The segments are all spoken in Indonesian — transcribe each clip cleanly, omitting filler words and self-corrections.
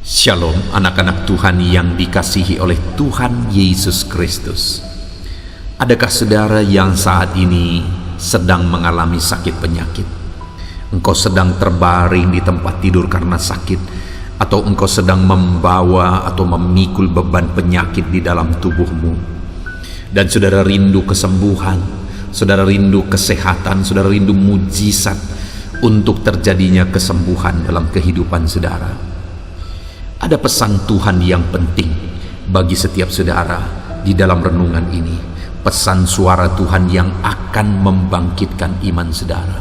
Shalom anak-anak Tuhan yang dikasihi oleh Tuhan Yesus Kristus. Adakah saudara yang saat ini sedang mengalami sakit penyakit? Engkau sedang terbaring di tempat tidur karena sakit, atau engkau sedang membawa atau memikul beban penyakit di dalam tubuhmu, dan saudara rindu kesembuhan, saudara rindu kesehatan, saudara rindu mujizat untuk terjadinya kesembuhan dalam kehidupan saudara. Ada pesan Tuhan yang penting bagi setiap saudara di dalam renungan ini. Pesan suara Tuhan yang akan membangkitkan iman saudara.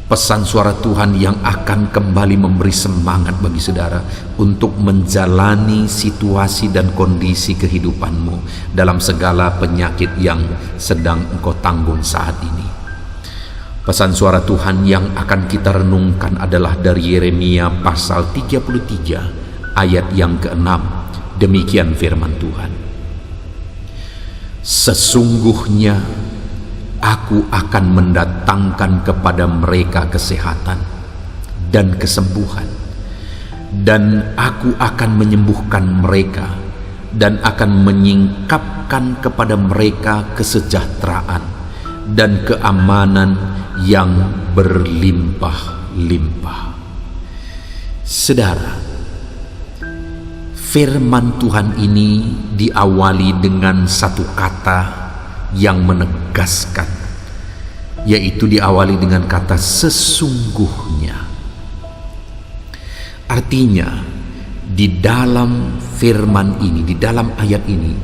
Pesan suara Tuhan yang akan kembali memberi semangat bagi saudara untuk menjalani situasi dan kondisi kehidupanmu dalam segala penyakit yang sedang engkau tanggung saat ini. Pesan suara Tuhan yang akan kita renungkan adalah dari Yeremia pasal 33 ayat yang ke-6. Demikian firman Tuhan. Sesungguhnya aku akan mendatangkan kepada mereka kesehatan dan kesembuhan, dan aku akan menyembuhkan mereka dan akan menyingkapkan kepada mereka kesejahteraan dan keamanan yang berlimpah-limpah. Saudara, firman Tuhan ini diawali dengan satu kata yang menegaskan, yaitu diawali dengan kata sesungguhnya. Artinya, di dalam firman ini, di dalam ayat ini,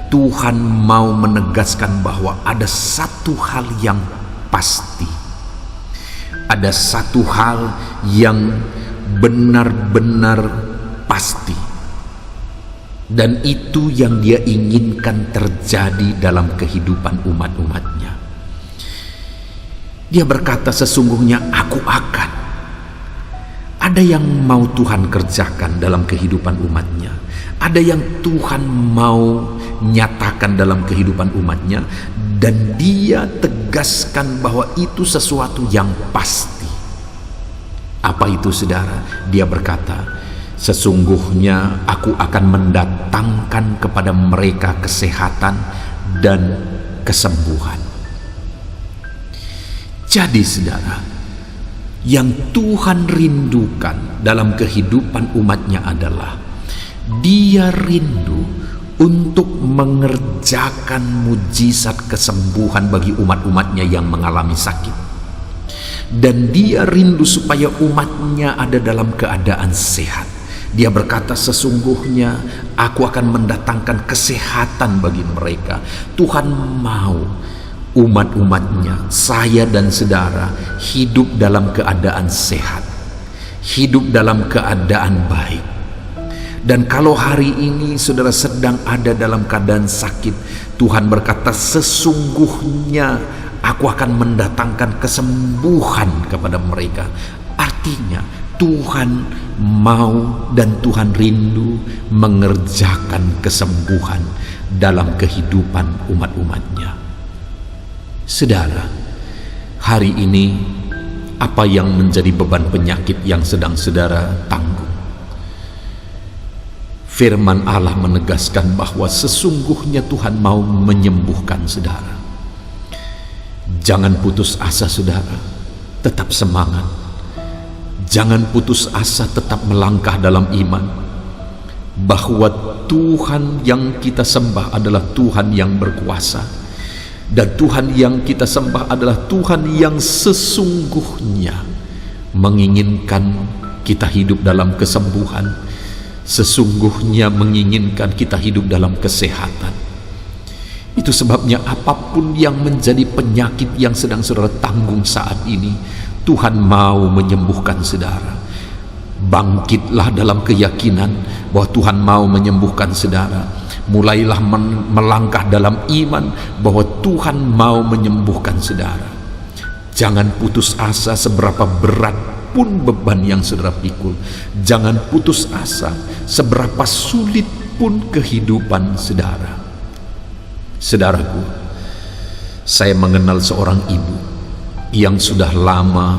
Tuhan mau menegaskan bahwa ada satu hal yang pasti. Ada satu hal yang benar-benar pasti. Dan itu yang dia inginkan terjadi dalam kehidupan umat-umatnya. Dia berkata, sesungguhnya aku akan. Ada yang mau Tuhan kerjakan dalam kehidupan umatnya. Ada yang Tuhan mau nyatakan dalam kehidupan umatnya. Dan dia tegaskan bahwa itu sesuatu yang pasti. Apa itu saudara? Dia berkata, sesungguhnya aku akan mendatangkan kepada mereka kesehatan dan kesembuhan. Jadi saudara, yang Tuhan rindukan dalam kehidupan umatnya adalah dia rindu untuk mengerjakan mujizat kesembuhan bagi umat-umatnya yang mengalami sakit. Dan dia rindu supaya umatnya ada dalam keadaan sehat. Dia berkata, sesungguhnya aku akan mendatangkan kesehatan bagi mereka. Tuhan mau umat-umatnya, saya dan saudara, hidup dalam keadaan sehat, hidup dalam keadaan baik. Dan kalau hari ini saudara sedang ada dalam keadaan sakit, Tuhan berkata, sesungguhnya aku akan mendatangkan kesembuhan kepada mereka. Artinya Tuhan mau dan Tuhan rindu mengerjakan kesembuhan dalam kehidupan umat-umatnya. Saudara, hari ini apa yang menjadi beban penyakit yang sedang saudara tanggung? Firman Allah menegaskan bahwa sesungguhnya Tuhan mau menyembuhkan saudara. Jangan putus asa saudara, tetap semangat. Jangan putus asa, tetap melangkah dalam iman bahwa Tuhan yang kita sembah adalah Tuhan yang berkuasa, dan Tuhan yang kita sembah adalah Tuhan yang sesungguhnya menginginkan kita hidup dalam kesembuhan, sesungguhnya menginginkan kita hidup dalam kesehatan. Itu sebabnya apapun yang menjadi penyakit yang sedang saudara tanggung saat ini, Tuhan mau menyembuhkan saudara. Bangkitlah dalam keyakinan bahwa Tuhan mau menyembuhkan saudara. Mulailah melangkah dalam iman bahwa Tuhan mau menyembuhkan saudara. Jangan putus asa seberapa berat pun beban yang saudara pikul. Jangan putus asa seberapa sulit pun kehidupan saudara. Saudaraku, saya mengenal seorang ibu yang sudah lama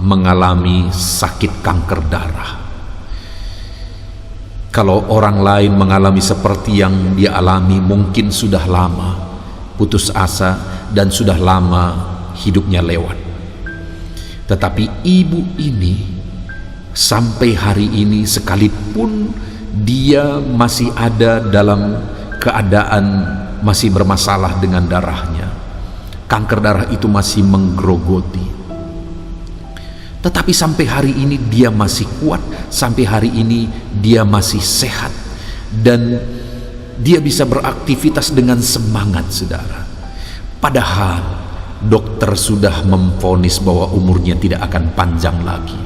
mengalami sakit kanker darah. Kalau orang lain mengalami seperti yang dia alami, mungkin sudah lama putus asa dan sudah lama hidupnya lewat. Tetapi ibu ini sampai hari ini, sekalipun dia masih ada dalam keadaan masih bermasalah dengan darahnya, kanker darah itu masih menggerogoti, tetapi sampai hari ini dia masih kuat, sampai hari ini dia masih sehat, dan dia bisa beraktivitas dengan semangat, saudara. Padahal dokter sudah memvonis bahwa umurnya tidak akan panjang lagi,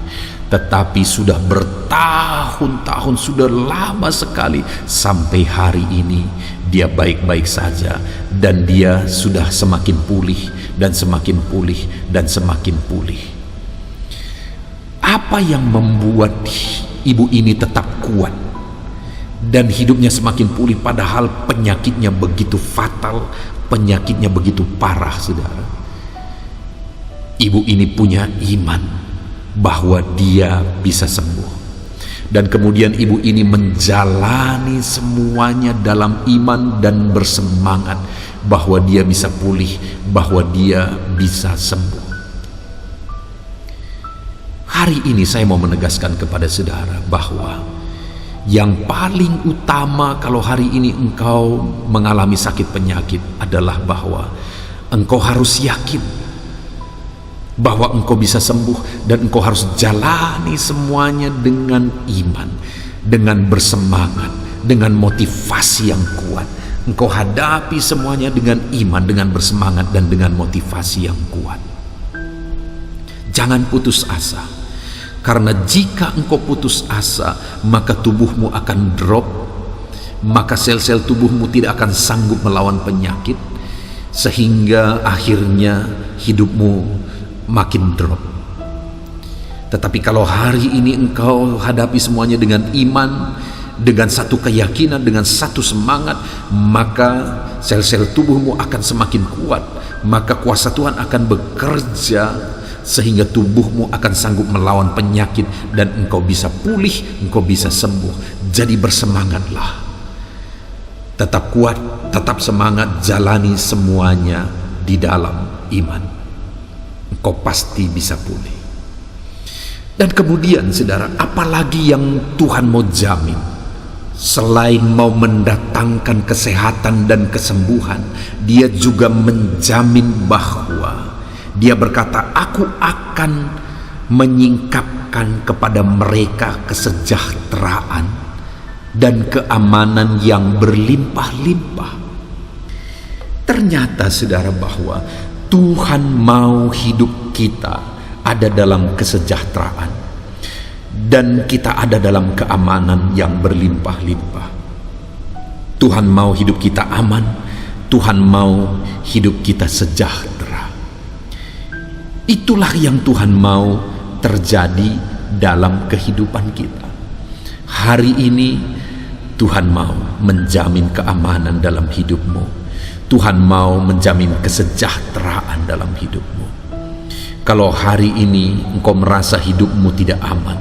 tetapi sudah bertahun-tahun, sudah lama sekali, sampai hari ini dia baik-baik saja, dan dia sudah semakin pulih dan semakin pulih dan semakin pulih. Apa yang membuat ibu ini tetap kuat dan hidupnya semakin pulih padahal penyakitnya begitu fatal, penyakitnya begitu parah, saudara? Ibu ini punya iman bahwa dia bisa sembuh. Dan kemudian ibu ini menjalani semuanya dalam iman dan bersemangat bahwa dia bisa pulih, bahwa dia bisa sembuh. Hari ini saya mau menegaskan kepada saudara bahwa yang paling utama kalau hari ini engkau mengalami sakit penyakit adalah bahwa engkau harus yakin bahwa engkau bisa sembuh, dan engkau harus jalani semuanya dengan iman, dengan bersemangat, dengan motivasi yang kuat. Engkau hadapi semuanya dengan iman, dengan bersemangat, dan dengan motivasi yang kuat. Jangan putus asa, karena jika engkau putus asa, maka tubuhmu akan drop, maka sel-sel tubuhmu tidak akan sanggup melawan penyakit, sehingga akhirnya hidupmu makin drop. Tetapi kalau hari ini engkau hadapi semuanya dengan iman, dengan satu keyakinan, dengan satu semangat, maka sel-sel tubuhmu akan semakin kuat, maka kuasa Tuhan akan bekerja sehingga tubuhmu akan sanggup melawan penyakit, dan engkau bisa pulih, engkau bisa sembuh. Jadi bersemangatlah, tetap kuat, tetap semangat, jalani semuanya di dalam iman. Engkau pasti bisa pulih. Dan kemudian, saudara, apalagi yang Tuhan mau jamin selain mau mendatangkan kesehatan dan kesembuhan? Dia juga menjamin bahwa dia berkata, aku akan menyingkapkan kepada mereka kesejahteraan dan keamanan yang berlimpah-limpah. Ternyata, saudara, bahwa Tuhan mau hidup kita ada dalam kesejahteraan dan kita ada dalam keamanan yang berlimpah-limpah. Tuhan mau hidup kita aman, Tuhan mau hidup kita sejahtera. Itulah yang Tuhan mau terjadi dalam kehidupan kita. Hari ini Tuhan mau menjamin keamanan dalam hidupmu. Tuhan mau menjamin kesejahteraan dalam hidupmu. Kalau hari ini engkau merasa hidupmu tidak aman,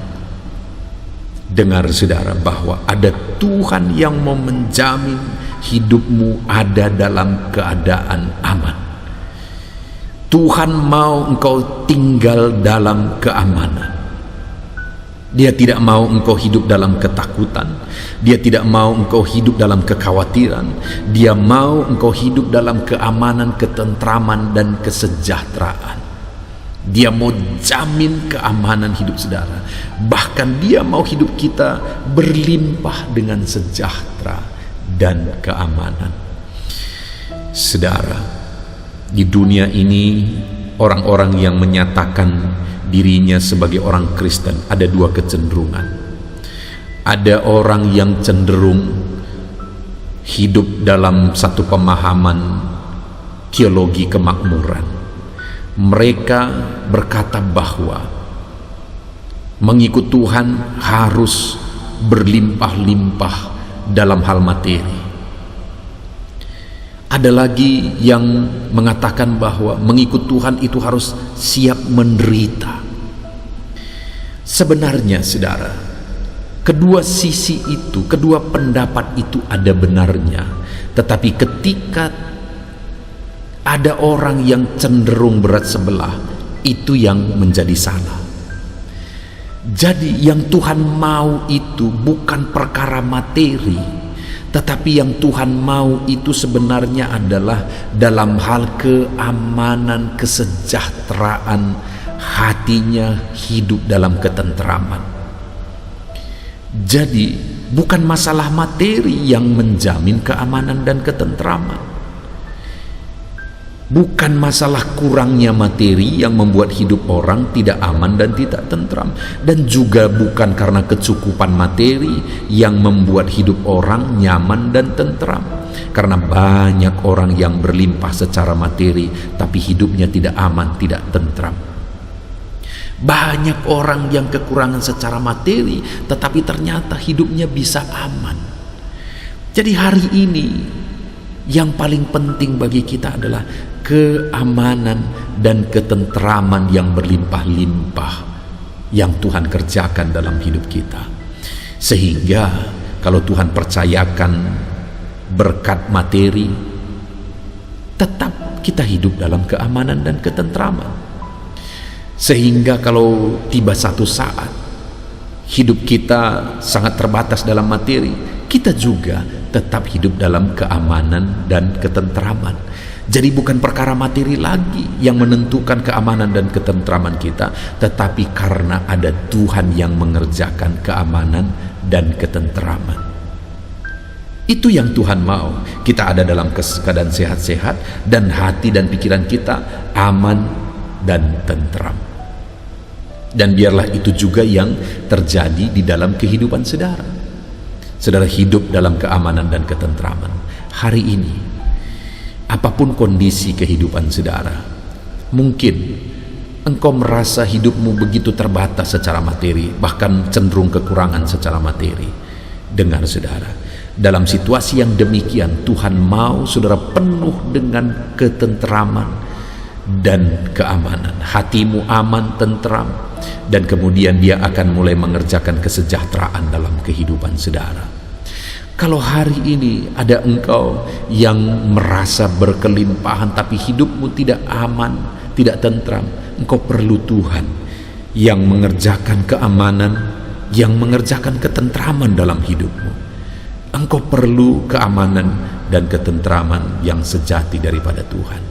dengar, saudara, bahwa ada Tuhan yang mau menjamin hidupmu ada dalam keadaan aman. Tuhan mau engkau tinggal dalam keamanan. Dia tidak mau engkau hidup dalam ketakutan. Dia tidak mau engkau hidup dalam kekhawatiran. Dia mau engkau hidup dalam keamanan, ketentraman, dan kesejahteraan. Dia mau jamin keamanan hidup saudara. Bahkan dia mau hidup kita berlimpah dengan sejahtera dan keamanan. Saudara, di dunia ini orang-orang yang menyatakan dirinya sebagai orang Kristen ada dua kecenderungan. Ada orang yang cenderung hidup dalam satu pemahaman teologi kemakmuran. Mereka berkata bahwa mengikut Tuhan harus berlimpah-limpah dalam hal materi. Ada lagi yang mengatakan bahwa mengikut Tuhan itu harus siap menderita. Sebenarnya, saudara, Kedua sisi itu, kedua pendapat itu ada benarnya. Tetapi ketika ada orang yang cenderung berat sebelah, itu yang menjadi salah. Jadi yang Tuhan mau itu bukan perkara materi, tetapi yang Tuhan mau itu sebenarnya adalah dalam hal keamanan, kesejahteraan hatinya, hidup dalam ketentraman. Jadi bukan masalah materi yang menjamin keamanan dan ketentraman. Bukan masalah kurangnya materi yang membuat hidup orang tidak aman dan tidak tentram. Dan juga bukan karena kecukupan materi yang membuat hidup orang nyaman dan tentram. Karena banyak orang yang berlimpah secara materi tapi hidupnya tidak aman, tidak tentram. Banyak orang yang kekurangan secara materi tetapi ternyata hidupnya bisa aman. Jadi hari ini yang paling penting bagi kita adalah keamanan dan ketentraman yang berlimpah-limpah yang Tuhan kerjakan dalam hidup kita. Sehingga kalau Tuhan percayakan berkat materi, tetap kita hidup dalam keamanan dan ketentraman. Sehingga kalau tiba satu saat hidup kita sangat terbatas dalam materi, kita juga tetap hidup dalam keamanan dan ketentraman. Jadi bukan perkara materi lagi yang menentukan keamanan dan ketentraman kita, tetapi karena ada Tuhan yang mengerjakan keamanan dan ketentraman. Itu yang Tuhan mau. Kita ada dalam keadaan sehat-sehat dan hati dan pikiran kita aman dan tentram. Dan biarlah itu juga yang terjadi di dalam kehidupan saudara. Saudara hidup dalam keamanan dan ketentraman. Hari ini, apapun kondisi kehidupan saudara, mungkin engkau merasa hidupmu begitu terbatas secara materi, bahkan cenderung kekurangan secara materi. Dengar saudara, dalam situasi yang demikian Tuhan mau saudara penuh dengan ketentraman dan keamanan. Hatimu aman, tentram, dan kemudian Dia akan mulai mengerjakan kesejahteraan dalam kehidupan saudara. Kalau hari ini ada engkau yang merasa berkelimpahan tapi hidupmu tidak aman, tidak tentram, engkau perlu Tuhan yang mengerjakan keamanan, yang mengerjakan ketentraman dalam hidupmu. Engkau perlu keamanan dan ketentraman yang sejati daripada Tuhan.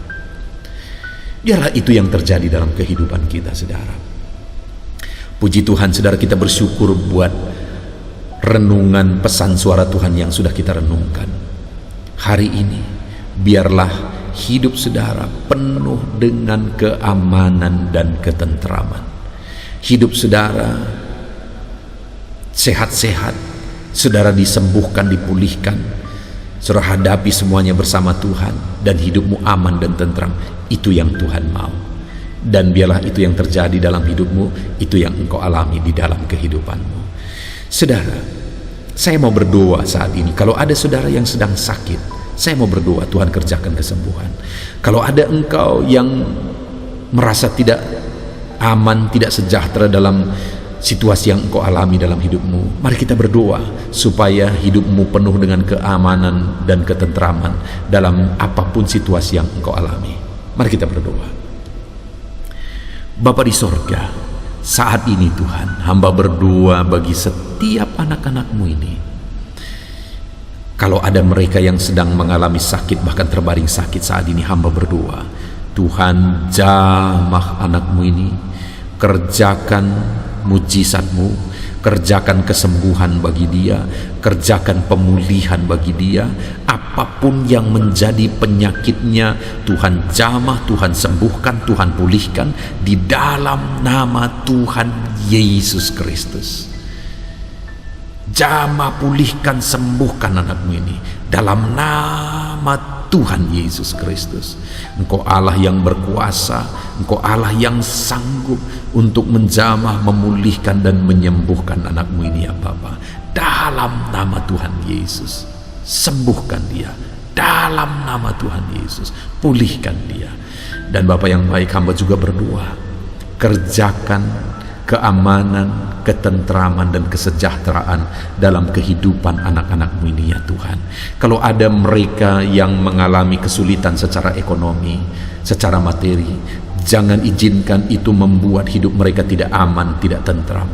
Biarlah itu yang terjadi dalam kehidupan kita, saudara. Puji Tuhan, saudara, kita bersyukur buat renungan pesan suara Tuhan yang sudah kita renungkan. Hari ini, biarlah hidup saudara penuh dengan keamanan dan ketentraman. Hidup saudara sehat-sehat, saudara disembuhkan, dipulihkan, saudara hadapi semuanya bersama Tuhan, dan hidupmu aman dan tentram. Itu yang Tuhan mau. Dan biarlah itu yang terjadi dalam hidupmu, itu yang engkau alami di dalam kehidupanmu. Saudara, saya mau berdoa saat ini. Kalau ada saudara yang sedang sakit, saya mau berdoa Tuhan kerjakan kesembuhan. Kalau ada engkau yang merasa tidak aman, tidak sejahtera dalam situasi yang engkau alami dalam hidupmu, mari kita berdoa supaya hidupmu penuh dengan keamanan dan ketentraman dalam apapun situasi yang engkau alami. Mari kita berdoa. Bapa di sorga, saat ini Tuhan, hamba berdoa bagi setiap anak-anak-Mu ini. Kalau ada mereka yang sedang mengalami sakit, bahkan terbaring sakit saat ini, hamba berdoa, Tuhan jamah anak-Mu ini, kerjakan mujizat-Mu, kerjakan kesembuhan bagi dia, kerjakan pemulihan bagi dia. Apapun yang menjadi penyakitnya, Tuhan jamah, Tuhan sembuhkan, Tuhan pulihkan di dalam nama Tuhan Yesus Kristus. Jamah, pulihkan, sembuhkan anak-Mu ini dalam nama Tuhan Yesus Kristus. Engkau Allah yang berkuasa, Engkau Allah yang sanggup untuk menjamah, memulihkan dan menyembuhkan anak-Mu ini ya Bapa. Dalam nama Tuhan Yesus, sembuhkan dia. Dalam nama Tuhan Yesus, pulihkan dia. Dan Bapa yang baik, hamba juga berdoa, kerjakan keamanan, ketentraman dan kesejahteraan dalam kehidupan anak-anak-Mu ini ya Tuhan. Kalau ada mereka yang mengalami kesulitan secara ekonomi, secara materi, jangan izinkan itu membuat hidup mereka tidak aman, tidak tentram.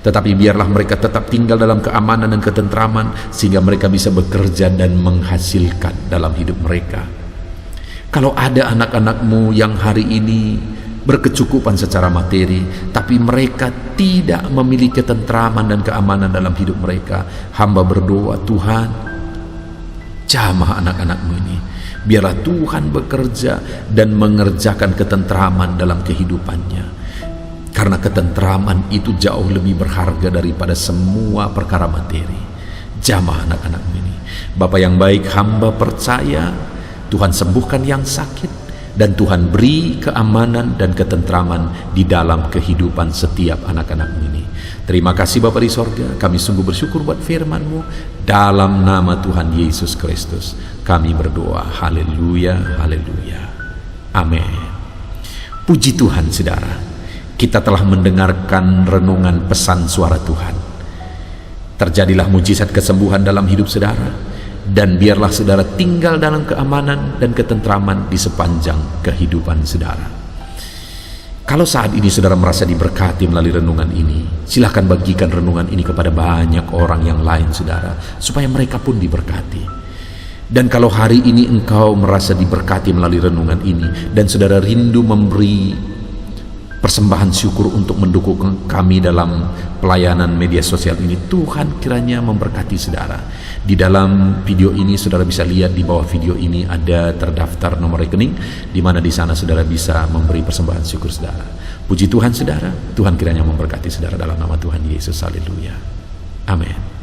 Tetapi biarlah mereka tetap tinggal dalam keamanan dan ketentraman, sehingga mereka bisa bekerja dan menghasilkan dalam hidup mereka. Kalau ada anak-anak-Mu yang hari ini berkecukupan secara materi, tapi mereka tidak memiliki ketentraman dan keamanan dalam hidup mereka, hamba berdoa, Tuhan, jamah anak-anak-Mu ini. Biarlah Tuhan bekerja dan mengerjakan ketentraman dalam kehidupannya. Karena ketentraman itu jauh lebih berharga daripada semua perkara materi. Jamah anak-anak-Mu ini. Bapa yang baik, hamba percaya Tuhan sembuhkan yang sakit, dan Tuhan beri keamanan dan ketentraman di dalam kehidupan setiap anak-anak-Mu ini. Terima kasih Bapa di sorga, kami sungguh bersyukur buat firman-Mu. Dalam nama Tuhan Yesus Kristus kami berdoa. Haleluya, haleluya, amin. Puji Tuhan saudara, kita telah mendengarkan renungan pesan suara Tuhan. Terjadilah mujizat kesembuhan dalam hidup saudara, dan biarlah saudara tinggal dalam keamanan dan ketentraman di sepanjang kehidupan saudara. Kalau saat ini saudara merasa diberkati melalui renungan ini, silahkan bagikan renungan ini kepada banyak orang yang lain saudara, supaya mereka pun diberkati. Dan kalau hari ini engkau merasa diberkati melalui renungan ini, dan saudara rindu memberi persembahan syukur untuk mendukung kami dalam pelayanan media sosial ini, Tuhan kiranya memberkati saudara. Di dalam video ini saudara bisa lihat di bawah video ini ada terdaftar nomor rekening, di mana di sana saudara bisa memberi persembahan syukur saudara. Puji Tuhan saudara, Tuhan kiranya memberkati saudara dalam nama Tuhan Yesus. Haleluya, amin.